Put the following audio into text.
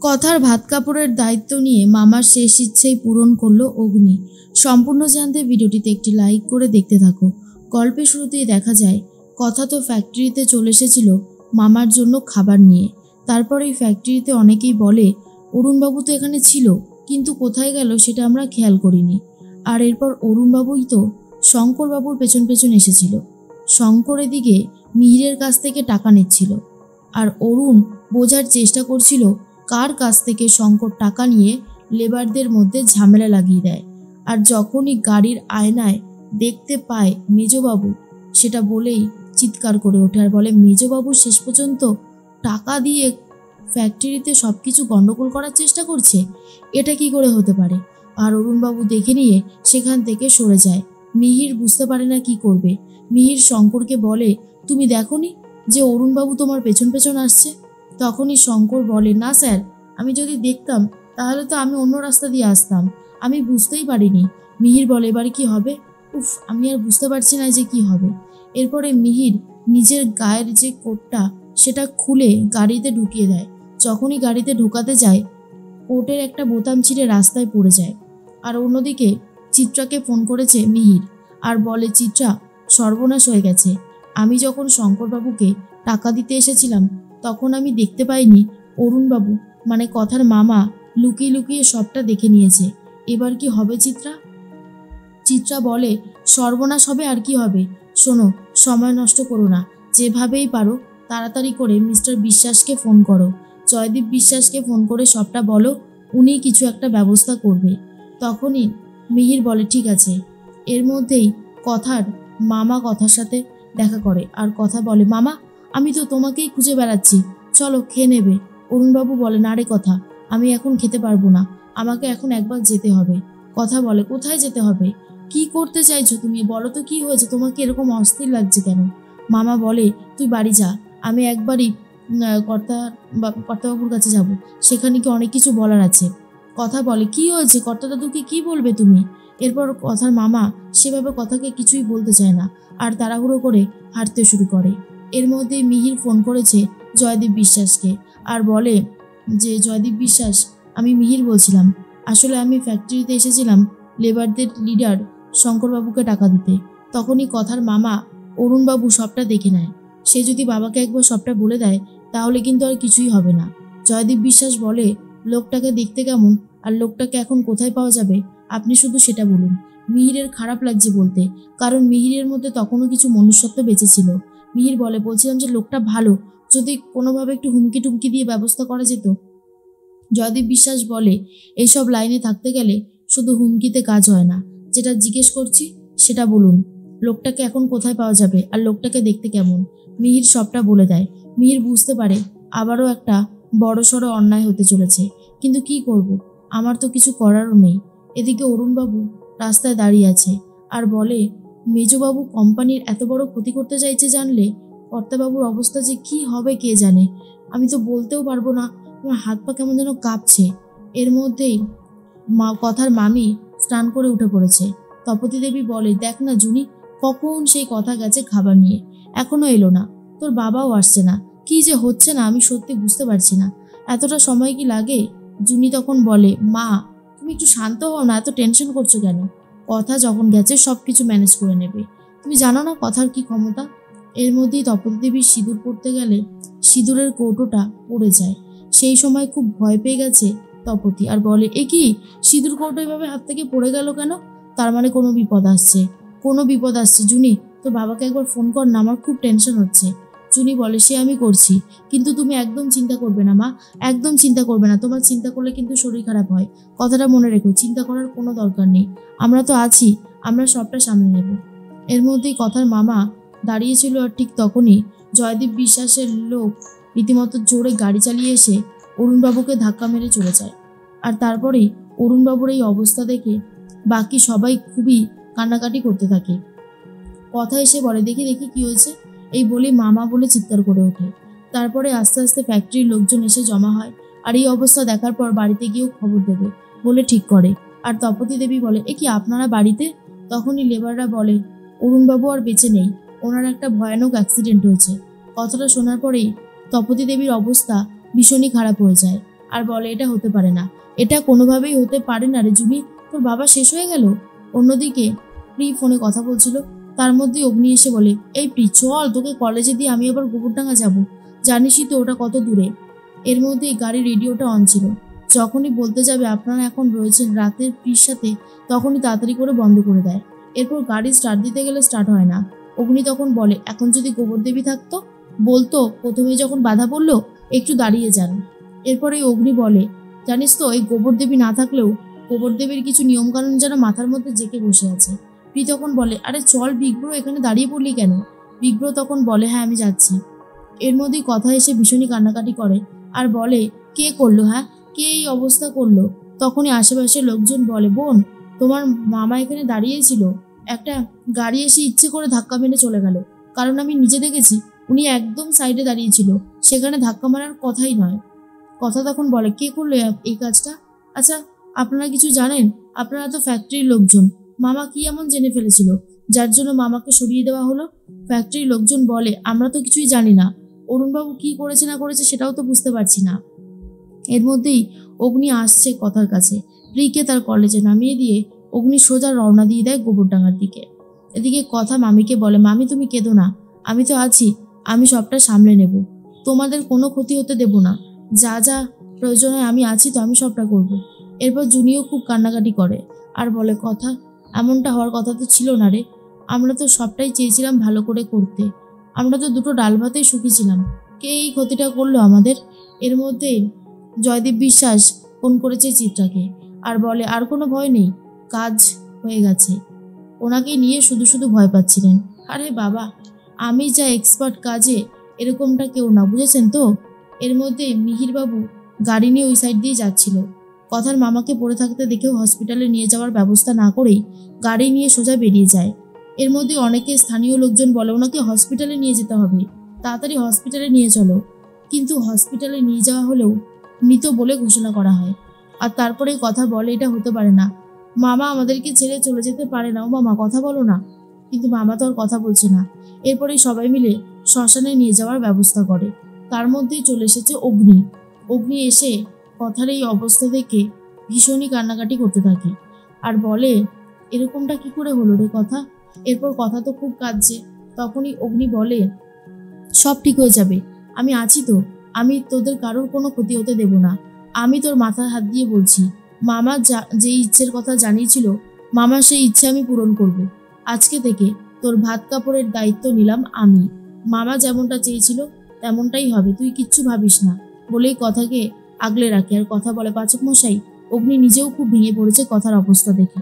কথার ভাত কাপড়ের দায়িত্ব নিয়ে মামার শেষ ইচ্ছেই পূরণ করলো অগ্নি। সম্পূর্ণ জানতে ভিডিওটিতে একটি লাইক করে দেখতে থাকো। গল্পের শুরুতেই দেখা যায় কথা তো ফ্যাক্টরিতে চলে এসেছিল মামার জন্য খাবার নিয়ে। তারপর এই ফ্যাক্টরিতে অনেকেই বলে অরুণবাবু তো এখানে ছিল, কিন্তু কোথায় গেল সেটা আমরা খেয়াল করিনি। আর এরপর অরুণবাবুই তো শঙ্করবাবুর পেছন পেছন এসেছিল। শঙ্কর এদিকে মিহিরের কাছ থেকে টাকা নিচ্ছিল, আর অরুণ বোঝার চেষ্টা করছিল কার কাছ থেকে শঙ্কর টাকা নিয়ে লেবারদের মধ্যে ঝামেলা লাগিয়ে দেয়। আর যখনই গাড়ির আয়নায় দেখতে পায় মেজবাবু, সেটা বলেই চিৎকার করে ওঠে আর বলে, মেজবাবু শেষ পর্যন্ত টাকা দিয়ে ফ্যাক্টরিতে সব কিছু গন্ডগোল করার চেষ্টা করছে, এটা কি করে হতে পারে। আর অরুণবাবু দেখে নিয়ে সেখান থেকে সরে যায়। মিহির বুঝতে পারে না কি করবে। মিহির শঙ্করকে বলে, তুমি দেখোনি যে অরুণবাবু তোমার পেছন পেছন আসছে? তখনই শঙ্কর বলে, না স্যার, আমি যদি দেখতাম তাহলে তো আমি অন্য রাস্তা দিয়ে আসতাম, আমি বুঝতেই পারিনি। মিহির বলে, এবারে কি হবে? উফ, আমি আর বুঝতে পারছি না যে কি হবে। এরপরে মিহির নিজের গায়ের যে কোটটা সেটা খুলে গাড়িতে ঢুকিয়ে দেয়। যখনই গাড়িতে ঢোকাতে যায়, কোটের একটা বোতাম ছিঁড়ে রাস্তায় পড়ে যায়। আর অন্যদিকে চিত্রাকে ফোন করেছে মিহির আর বলে, চিত্রা, সর্বনাশ হয়ে গেছে। আমি যখন শঙ্করবাবুকে টাকা দিতে এসেছিলাম তখন আমি দেখতে পাইনি অরুণবাবু মানে কথার মামা লুকিয়ে লুকিয়ে সবটা দেখে নিয়েছে। এবার কি হবে চিত্রা? চিত্রা বলে, সর্বনাশ হবে আর কি হবে। শোনো, সময় নষ্ট করো না, যেভাবেই পারো তাড়াতাড়ি করে মিস্টার বিশ্বাসকে ফোন করো। জয়দীপ বিশ্বাসকে ফোন করে সবটা বলো, উনি কিছু একটা ব্যবস্থা করবে। তখনই মিহির বলে, ঠিক আছে। এর মধ্যেই কথার মামা কথার সাথে দেখা করে আর কথা বলে, মামা, আমি তো তোমাকেই খুঁজে বেড়াচ্ছি, চলো খেয়ে নেবে। অরুণবাবু বলে, না রে কথা, আমি এখন খেতে পারবো না, আমাকে এখন একবার যেতে হবে। কথা বলে, কোথায় যেতে হবে? কি করতে চাইছো তুমি? বলো তো কি হয়েছে, তোমাকে এরকম অস্থির লাগছে কেন? মামা বলে, তুই বাড়ি যা, আমি একবারই কর্তাবাবুর কাছে যাব, সেখানে কি অনেক কিছু বলার আছে। কথা বলে, কি হয়েছে, কর্তা দাদুকে কি বলবে তুমি? এরপর কথার মামা সেভাবে কথাকে কিছুই বলতে চায় না আর তাড়াহুড়ো করে হাঁটতে শুরু করে। এর মধ্যে মিহির ফোন করেছে জয়দীপ বিশ্বাসকে আর বলে যে, জয়দীপ বিশ্বাস, আমি মিহির বলছিলাম। আসলে আমি ফ্যাক্টরিতে এসেছিলাম লেবারদের লিডার শঙ্করবাবুকে টাকা দিতে। তখনই কথার মামা অরুণবাবু সবটা দেখে নেয়। সে যদি বাবাকে একবার সবটা বলে দেয় তাহলে কিন্তু আর কিছুই হবে না। জয়দীপ বিশ্বাস বলে, লোকটাকে দেখতে কেমন আর লোকটাকে এখন কোথায় পাওয়া যাবে আপনি শুধু সেটা বলুন। মিহিরের খারাপ লাগছে বলতে, কারণ মিহিরের মধ্যে তখনও কিছু মনুষ্যত্ব বেঁচে ছিল। মিহির বলে, বলছিলাম যে লোকটা ভালো, যদি কোনোভাবে একটু হুমকি টুমকি দিয়ে ব্যবস্থা করা যেত। জয়দীপ বিশ্বাস বলে, এইসব লাইনে থাকতে গেলে শুধু হুমকিতে কাজ হয় না, যেটা জিজ্ঞেস করছি সেটা বলুন, লোকটাকে এখন কোথায় পাওয়া যাবে আর লোকটাকে দেখতে কেমন। মিহির সবটা বলে দেয়। মিহির বুঝতে পারে আবারও একটা বড়সড় অন্যায় হতে চলেছে, কিন্তু কি করব, আমার তো কিছু করারও নেই। এদিকে অরুণবাবু রাস্তায় দাঁড়িয়ে আছে আর বলে, মেজবাবু কোম্পানির এত বড় ক্ষতি করতে চাইছে জানলে কর্তাবাবুর অবস্থা যে কি হবে কে জানে। আমি তো বলতেও পারবো না, আমার হাত পা কেমন যেন কাঁপছে। এর মধ্যেই কথার মামি স্নান করে উঠে পড়েছে। তপতী দেবী বলে, দেখ না জুনি, কখন সেই কথা গেছে খাবার নিয়ে, এখনো এলো না, তোর বাবাও আসছে না, কি যে হচ্ছে না আমি সত্যি বুঝতে পারছি না, এতটা সময় কি লাগে? জুনি তখন বলে, মা তুমি একটু শান্ত হও না, এত টেনশন করছো কেন? কথা যখন গেছে সব কিছু ম্যানেজ করে নেবে, তুমি জানো না কথার কি ক্ষমতা। এর মধ্যেই তপতী দেবীর সিঁদুর পড়তে গেলে সিঁদুরের কৌটোটা পড়ে যায়। সেই সময় খুব ভয় পেয়ে গেছে তপতী আর বলে, এ কি, সিঁদুর কৌটো এভাবে হাত থেকে পড়ে গেল কেন? তার মানে কোনো বিপদ আসছে, কোনো বিপদ আসছে। জুনি, তোর বাবাকে একবার ফোন কর না, আমার খুব টেনশন হচ্ছে। জুনি বলে, সে আমি করছি, কিন্তু তুমি একদম চিন্তা করবে না মা, একদম চিন্তা করবে না, তোমার চিন্তা করলে কিন্তু শরীর খারাপ হয়, কথাটা মনে রেখো, চিন্তা করার কোনো দরকার নেই, আমরা তো আছি, আমরা সবটা সামলে নেব। এর মধ্যেই কথার মামা দাঁড়িয়েছিল আর ঠিক তখনই জয়দীপ বিশ্বাসের লোক রীতিমতো জোরে গাড়ি চালিয়ে এসে অরুণবাবুকে ধাক্কা মেরে চলে যায়। আর তারপরেই অরুণবাবুর এই অবস্থা দেখে বাকি সবাই খুবই কান্নাকাটি করতে থাকে। কথা এসে বলে, দেখি দেখি কি হয়েছে, এই বলে মামা বলে চিৎকার করে ওঠে। তারপরে আস্তে আস্তে ফ্যাক্টরির লোকজন এসে জমা হয় আর এই অবস্থা দেখার পর বাড়িতে গিয়েও খবর দেবে বলে ঠিক করে। আর তপতী দেবী বলে, এ কি আপনারা বাড়িতে? তখনই লেবাররা বলে, অরুণবাবু আর বেঁচে নেই, ওনার একটা ভয়ানক অ্যাক্সিডেন্ট হয়েছে। কথাটা শোনার পরেই তপতী দেবীর অবস্থা ভীষণই খারাপ হয়ে যায় আর বলে এটা হতে পারে না, এটা কোনোভাবেই হতে পারে না রে জুনি, তোর বাবা শেষ হয়ে গেল। অন্যদিকে প্রি ফোনে কথা বলছিল, তার মধ্যে অগ্নি এসে বলে, এই প্রি চল, তোকে কলেজে দিয়ে আমি আবার গোবরডাঙ্গা যাব, জানিসই তো ওটা কত দূরে। এর মধ্যেই গাড়ির রেডিওটা অন ছিল। যখনই বলতে যাবে আপনারা এখন রয়েছেন রাতের প্রির সাথে, তখনই তাড়াতাড়ি করে বন্ধ করে দেয়। এরপর গাড়ি স্টার্ট দিতে গেলে স্টার্ট হয় না। অগ্নি তখন বলে, এখন যদি গোবরদেবী থাকতো, বলতো প্রথমে যখন বাধা পড়লো একটু দাঁড়িয়ে যান। এরপরে অগ্নি বলে, জানিস তো এই গোবরদেবী না থাকলেও গোবরদেবীর কিছু নিয়মকানুন যেন মাথার মধ্যে জেঁকে বসে আছে। প্রি তখন বলে, আরে চল বিগ্রহ, এখানে দাঁড়িয়ে পড়লি কেন? বিগ্রহ তখন বলে, হ্যাঁ আমি যাচ্ছি। এর মধ্যেই কথা এসে ভীষণই কান্নাকাটি করে আর বলে, কে করলো, হ্যাঁ কে এই অবস্থা করলো? তখনই আশেপাশের লোকজন বলে, বোন তোমার মামা এখানে দাঁড়িয়েছিল, একটা গাড়ি এসে ইচ্ছে করে ধাক্কা মেরে চলে গেল, কারণ আমি নিজে দেখেছি উনি একদম সাইডে দাঁড়িয়েছিল, সেখানে ধাক্কা মারার কথাই নয়। কথা তখন বলে, কে করলো এই কাজটা? আচ্ছা আপনারা কিছু জানেন? আপনারা তো ফ্যাক্টরির লোকজন, মামা কি এমন জেনে ফেলেছিল যার জন্য মামাকে সরিয়ে দেওয়া হলো? ফ্যাক্টরির লোকজন বলে, আমরা তো কিছুই জানি না, অরুণবাবু কি করেছে না করেছে সেটাও তো বুঝতে পারছি না। এর মধ্যেই অগ্নি আসছে কথার কাছে। প্রিকে তার কলেজে নামিয়ে দিয়ে অগ্নি সোজা রওনা দিয়ে দেয় গোবরডাঙ্গার দিকে। এদিকে কথা মামিকে বলে, মামি তুমি কেঁদো না, আমি তো আছি, আমি সবটা সামলে নেব, তোমাদের কোনো ক্ষতি হতে দেব না, যা যা প্রয়োজন হয় আমি আছি তো, আমি সবটা করব। এরপর জুনিও খুব কান্নাকাটি করে আর বলে, কথা এমনটা হওয়ার কথা তো ছিল না রে, আমরা তো সবটাই চেয়েছিলাম ভালো করে করতে, আমরা তো দুটো ডাল ভাতেই সুখী ছিলাম, কে এই ক্ষতিটা করলো আমাদের? এর মধ্যে জয়দীপ বিশ্বাস ফোন করেছে চিত্রাকে আর বলে, আর কোনো ভয় নেই, কাজ হয়ে গেছে। ওনাকে নিয়ে শুধু শুধু ভয় পাচ্ছিলেন। আরে বাবা, আমি যা এক্সপার্ট কাজে, এরকমটা কেউ না, বুঝেছেন তো? এর মধ্যে মিহিরবাবু গাড়ি নিয়ে ওই সাইড দিয়ে যাচ্ছিল। কথার মামাকে পড়ে থাকতে দেখেও হসপিটালে নিয়ে যাওয়ার ব্যবস্থা না করেই গাড়ি নিয়ে সোজা বেরিয়ে যায়। এর মধ্যে অনেকে স্থানীয় লোকজন বলে, ওনাকে হসপিটালে নিয়ে যেতে হবে, তাড়াতাড়ি হসপিটালে নিয়ে চলো। কিন্তু হসপিটালে নিয়ে যাওয়া হলেও মৃত বলে ঘোষণা করা হয়। আর তারপরে কথা বলে, এটা হতে পারে না, মামা আমাদেরকে ছেড়ে চলে যেতে পারে না, ও মামা কথা বলো না। কিন্তু মামা তো আর কথা বলছে না। এরপরেই সবাই মিলে শ্মশানে নিয়ে যাওয়ার ব্যবস্থা করে। তার মধ্যেই চলে এসেছে অগ্নি। অগ্নি এসে কথার এই অবস্থা দেখে ভীষণই কান্নাকাটি করতে থাকে আর বলে, এরকমটা কি করে হলো রে কথা? এরপর কথা তো খুব কাঁদছে। তখনই অগ্নি বলে, সব ঠিক হয়ে যাবে, আমি আছি তো, আমি তোদের কারোর কোনো ক্ষতি হতে দেব না, আমি তোর মাথায় হাত দিয়ে বলছি, মামা যে ইচ্ছের কথা জানিয়েছিল, মামা সেই ইচ্ছে আমি পূরণ করব। আজকে থেকে তোর ভাত কাপড়ের দায়িত্ব নিলাম আমি, মামা যেমনটা চেয়েছিল তেমনটাই হবে, তুই কিচ্ছু ভাবিস না, বলেই কথাকে আগলে রাখে আর কথা বলে, পাচক মশাই। অগ্নি নিজেও খুব ভেঙে পড়েছে কথার অবস্থা দেখে।